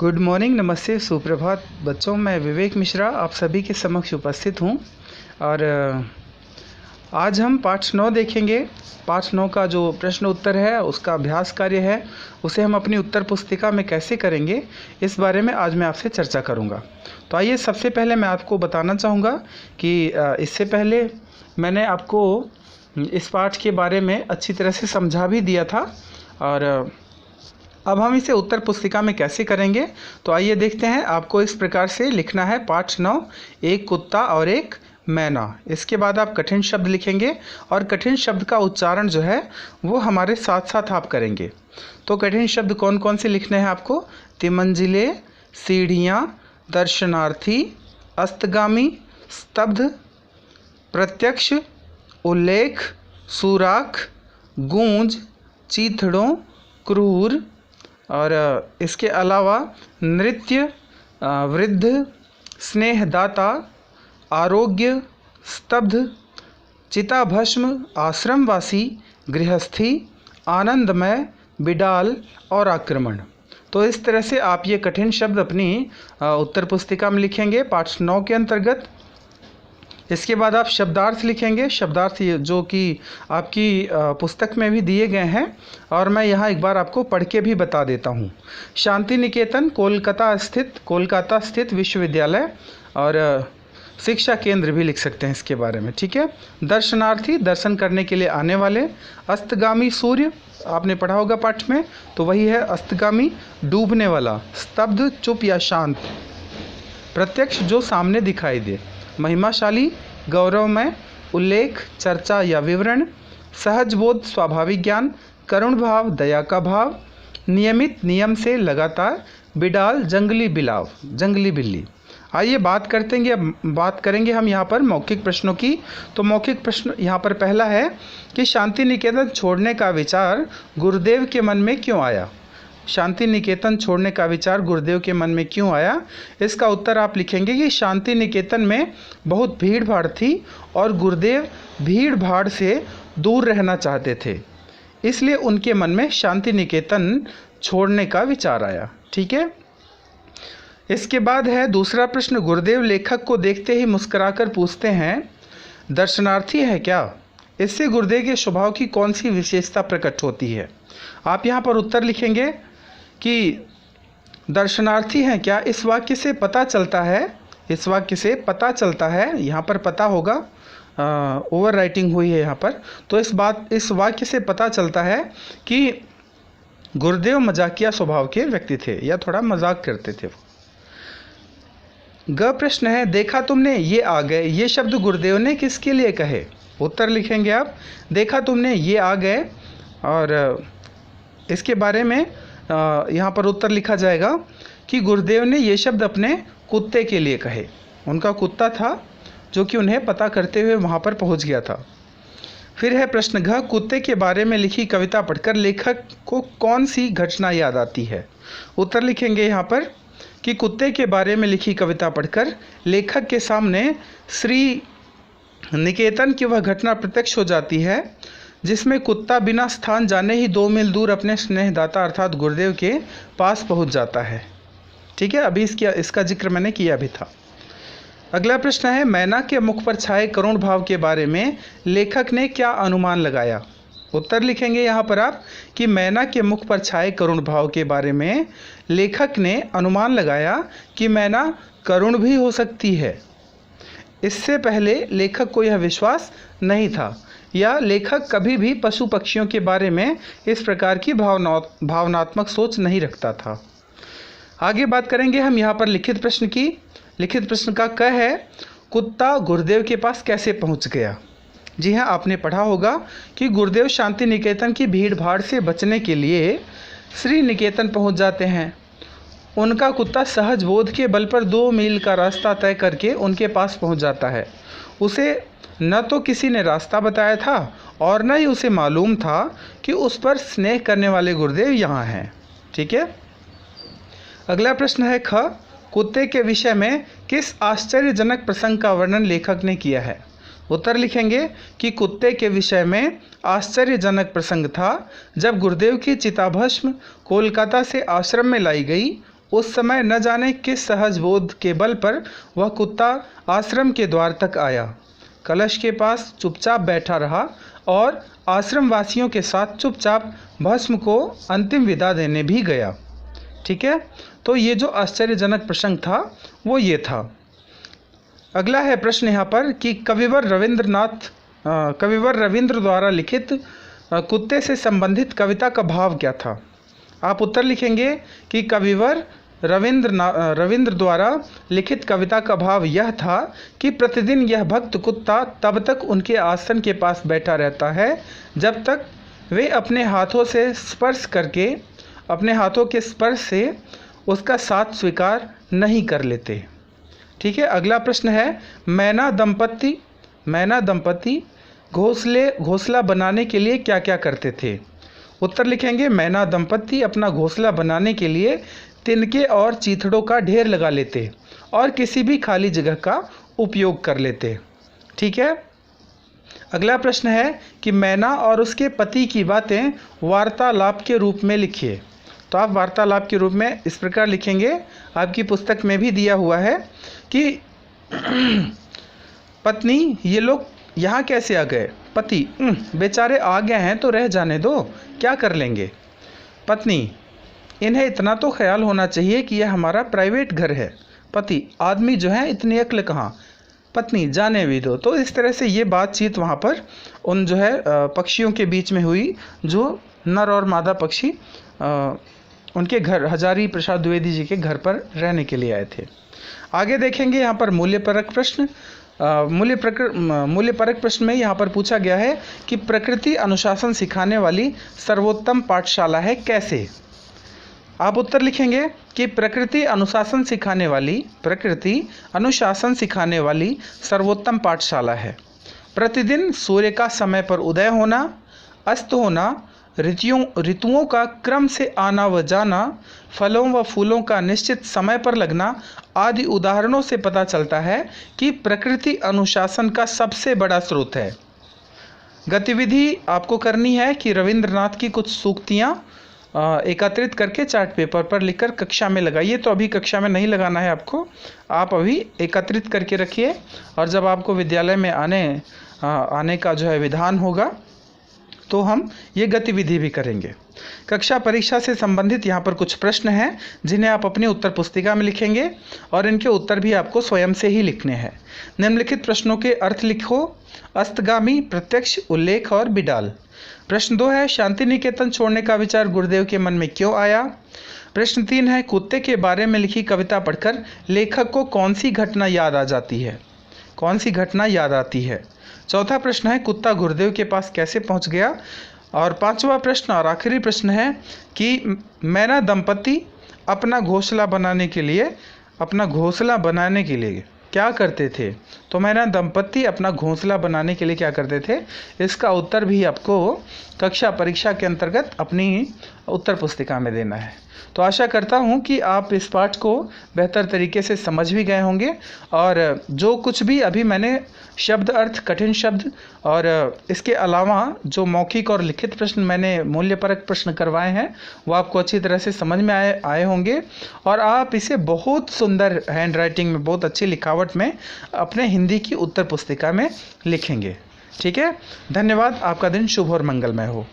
Good morning, नमस्ते, सुप्रभात बच्चों। मैं विवेक मिश्रा आप सभी के समक्ष उपस्थित हूँ और आज हम पाठ 9 देखेंगे। पाठ 9 का जो प्रश्न उत्तर है उसका अभ्यास कार्य है, उसे हम अपनी उत्तर पुस्तिका में कैसे करेंगे इस बारे में आज मैं आपसे चर्चा करूँगा। तो आइए, सबसे पहले मैं आपको बताना चाहूँगा कि इससे पहले मैंने आपको इस पाठ के बारे में अच्छी तरह से समझा भी दिया था और अब हम इसे उत्तर पुस्तिका में कैसे करेंगे। तो आइए देखते हैं। आपको इस प्रकार से लिखना है पाठ 9, एक कुत्ता और एक मैना। इसके बाद आप कठिन शब्द लिखेंगे और कठिन शब्द का उच्चारण जो है वो हमारे साथ साथ आप करेंगे। तो कठिन शब्द कौन कौन से लिखने हैं आपको? तिमंजिले, सीढ़ियाँ, दर्शनार्थी, अस्तगामी, स्तब्ध, प्रत्यक्ष, उल्लेख, सुराख, गूंज, चीथड़ों, क्रूर और इसके अलावा नृत्य, वृद्ध, स्नेहदाता, आरोग्य, स्तब्ध, चिताभस्म, आश्रमवासी, गृहस्थी, आनंदमय, बिडाल और आक्रमण। तो इस तरह से आप ये कठिन शब्द अपनी उत्तर पुस्तिका में लिखेंगे पाठ 9 के अंतर्गत। इसके बाद आप शब्दार्थ लिखेंगे। शब्दार्थ जो कि आपकी पुस्तक में भी दिए गए हैं और मैं यहाँ एक बार आपको पढ़ के भी बता देता हूँ। शांति निकेतन कोलकाता स्थित विश्वविद्यालय और शिक्षा केंद्र भी लिख सकते हैं इसके बारे में, ठीक है। दर्शनार्थी, दर्शन करने के लिए आने वाले। अस्तगामी सूर्य, आपने पढ़ा होगा पाठ में, तो वही है अस्तगामी, डूबने वाला। स्तब्ध, चुप या शांत। प्रत्यक्ष, जो सामने दिखाई दे। महिमाशाली, गौरवमय। उल्लेख, चर्चा या विवरण। सहज बोध, स्वाभाविक ज्ञान। करुण भाव, दया का भाव। नियमित, नियम से, लगातार। बिडाल, जंगली बिल्ली। आइए बात करेंगे हम यहाँ पर मौखिक प्रश्नों की। तो मौखिक प्रश्न यहाँ पर पहला है कि शांति निकेतन छोड़ने का विचार गुरुदेव के मन में क्यों आया? शांति निकेतन छोड़ने का विचार गुरुदेव के मन में क्यों आया? इसका उत्तर आप लिखेंगे कि शांति निकेतन में बहुत भीड़ भाड़ थी और गुरुदेव भीड़ भाड़ से दूर रहना चाहते थे, इसलिए उनके मन में शांति निकेतन छोड़ने का विचार आया, ठीक है। इसके बाद है दूसरा प्रश्न। गुरुदेव लेखक को देखते ही मुस्कुराकर पूछते हैं, दर्शनार्थी है क्या? इससे गुरुदेव के स्वभाव की कौन सी विशेषता प्रकट होती है? आप यहाँ पर उत्तर लिखेंगे कि दर्शनार्थी हैं क्या, इस वाक्य से पता चलता है, यहाँ पर पता होगा, ओवर राइटिंग हुई है यहाँ पर। तो इस वाक्य से पता चलता है कि गुरुदेव मजाकिया स्वभाव के व्यक्ति थे या थोड़ा मजाक करते थे। ग प्रश्न है, देखा तुमने ये आ गए, ये शब्द गुरुदेव ने किसके लिए कहे? उत्तर लिखेंगे आप, देखा तुमने ये आ गए, और इसके बारे में यहाँ पर उत्तर लिखा जाएगा कि गुरुदेव ने ये शब्द अपने कुत्ते के लिए कहे। उनका कुत्ता था जो कि उन्हें पता करते हुए वहाँ पर पहुँच गया था। फिर है प्रश्न घ, कुत्ते के बारे में लिखी कविता पढ़कर लेखक को कौन सी घटना याद आती है? उत्तर लिखेंगे यहाँ पर कि कुत्ते के बारे में लिखी कविता पढ़कर लेखक के सामने श्री निकेतन की वह घटना प्रत्यक्ष हो जाती है जिसमें कुत्ता बिना स्थान जाने ही 2 मील दूर अपने स्नेहदाता अर्थात गुरुदेव के पास पहुंच जाता है, ठीक है। अभी इसका जिक्र मैंने किया भी था। अगला प्रश्न है, मैना के मुख पर छाए करुण भाव के बारे में लेखक ने क्या अनुमान लगाया? उत्तर लिखेंगे यहाँ पर आप कि मैना के मुख पर छाए करुण भाव के बारे में लेखक ने अनुमान लगाया कि मैना करुण भी हो सकती है। इससे पहले लेखक को यह विश्वास नहीं था या लेखक कभी भी पशु पक्षियों के बारे में इस प्रकार की भावनात्मक सोच नहीं रखता था। आगे बात करेंगे हम यहाँ पर लिखित प्रश्न की। लिखित प्रश्न का क है, कुत्ता गुरुदेव के पास कैसे पहुँच गया? जी हाँ, आपने पढ़ा होगा कि गुरुदेव शांति निकेतन की भीड़ भाड़ से बचने के लिए श्री निकेतन पहुँच जाते हैं। उनका कुत्ता सहज बोध के बल पर 2 मील का रास्ता तय करके उनके पास पहुँच जाता है। उसे न तो किसी ने रास्ता बताया था और न ही उसे मालूम था कि उस पर स्नेह करने वाले गुरुदेव यहाँ हैं, ठीक है। अगला प्रश्न है ख, कुत्ते के विषय में किस आश्चर्यजनक प्रसंग का वर्णन लेखक ने किया है? उत्तर लिखेंगे कि कुत्ते के विषय में आश्चर्यजनक प्रसंग था जब गुरुदेव की चिताभस्म कोलकाता से आश्रम में लाई गई उस समय न जाने किस सहज बोध के बल पर वह कुत्ता आश्रम के द्वार तक आया, कलश के पास चुपचाप बैठा रहा और आश्रम वासियों के साथ चुपचाप भस्म को अंतिम विदा देने भी गया। ठीक है, तो ये जो आश्चर्यजनक प्रसंग था वो ये था। अगला है प्रश्न यहाँ पर कि कविवर रविंद्र द्वारा लिखित कुत्ते से संबंधित कविता का भाव क्या था। आप उत्तर लिखेंगे कि कविवर रविंद्र द्वारा लिखित कविता का भाव यह था कि प्रतिदिन यह भक्त कुत्ता तब तक उनके आसन के पास बैठा रहता है जब तक वे अपने हाथों के स्पर्श से उसका साथ स्वीकार नहीं कर लेते। ठीक है, अगला प्रश्न है मैना दंपति घोंसला बनाने के लिए क्या क्या करते थे। उत्तर लिखेंगे मैना दंपति अपना घोंसला बनाने के लिए तिनके और चीथड़ों का ढेर लगा लेते और किसी भी खाली जगह का उपयोग कर लेते। ठीक है, अगला प्रश्न है कि मैना और उसके पति की बातें वार्तालाप के रूप में लिखिए। तो आप वार्तालाप के रूप में इस प्रकार लिखेंगे, आपकी पुस्तक में भी दिया हुआ है कि पत्नी ये लोग यहाँ कैसे आ गए। पति बेचारे आ गए हैं तो रह जाने दो, क्या कर लेंगे। पत्नी इन्हें इतना तो ख्याल होना चाहिए कि यह हमारा प्राइवेट घर है। पति आदमी जो है इतनी अक्ल कहाँ। पत्नी जाने भी दो। तो इस तरह से ये बातचीत वहाँ पर उन जो है पक्षियों के बीच में हुई, जो नर और मादा पक्षी उनके घर हजारी प्रसाद द्विवेदी जी के घर पर रहने के लिए आए थे। आगे देखेंगे यहाँ पर मूल्यपरक प्रश्न। मूल्यपरक प्रश्न में यहाँ पर पूछा गया है कि प्रकृति अनुशासन सिखाने वाली सर्वोत्तम पाठशाला है कैसे। आप उत्तर लिखेंगे कि प्रकृति अनुशासन सिखाने वाली सर्वोत्तम पाठशाला है। प्रतिदिन सूर्य का समय पर उदय होना, अस्त होना, ऋतुओं का क्रम से आना व जाना, फलों व फूलों का निश्चित समय पर लगना आदि उदाहरणों से पता चलता है कि प्रकृति अनुशासन का सबसे बड़ा स्रोत है। गतिविधि आपको करनी है कि रविंद्रनाथ की कुछ सूक्तियाँ एकत्रित करके चार्ट पेपर पर लिखकर कक्षा में लगाइए। तो अभी कक्षा में नहीं लगाना है आपको, आप अभी एकत्रित करके रखिए और जब आपको विद्यालय में आने का जो है विधान होगा तो हम ये गतिविधि भी करेंगे। कक्षा परीक्षा से संबंधित यहाँ पर कुछ प्रश्न हैं जिन्हें आप अपनी उत्तर पुस्तिका में लिखेंगे और इनके उत्तर भी आपको स्वयं से ही लिखने हैं। निम्नलिखित प्रश्नों के अर्थ लिखो। अस्तगामी, प्रत्यक्ष, उल्लेख और बिडाल। प्रश्न 2 है शांति निकेतन छोड़ने का विचार गुरुदेव के मन में क्यों आया। प्रश्न 3 है कुत्ते के बारे में लिखी कविता पढ़कर लेखक को कौन सी घटना याद आती है। चौथा प्रश्न है कुत्ता गुरुदेव के पास कैसे पहुंच गया। और 5वां प्रश्न और आखिरी प्रश्न है कि मैना दंपति अपना घोंसला बनाने के लिए क्या करते थे। तो मैना दंपति अपना घोंसला बनाने के लिए क्या करते थे, इसका उत्तर भी आपको कक्षा परीक्षा के अंतर्गत अपनी उत्तर पुस्तिका में देना है। तो आशा करता हूँ कि आप इस पाठ को बेहतर तरीके से समझ भी गए होंगे और जो कुछ भी अभी मैंने शब्द अर्थ, कठिन शब्द और इसके अलावा जो मौखिक और लिखित प्रश्न मैंने मूल्यपरक प्रश्न करवाए हैं वो आपको अच्छी तरह से समझ में आए होंगे और आप इसे बहुत सुंदर हैंड राइटिंग में, बहुत अच्छी लिखावट में अपने हिंदी की उत्तर पुस्तिका में लिखेंगे। ठीक है, धन्यवाद। आपका दिन शुभ और मंगलमय हो।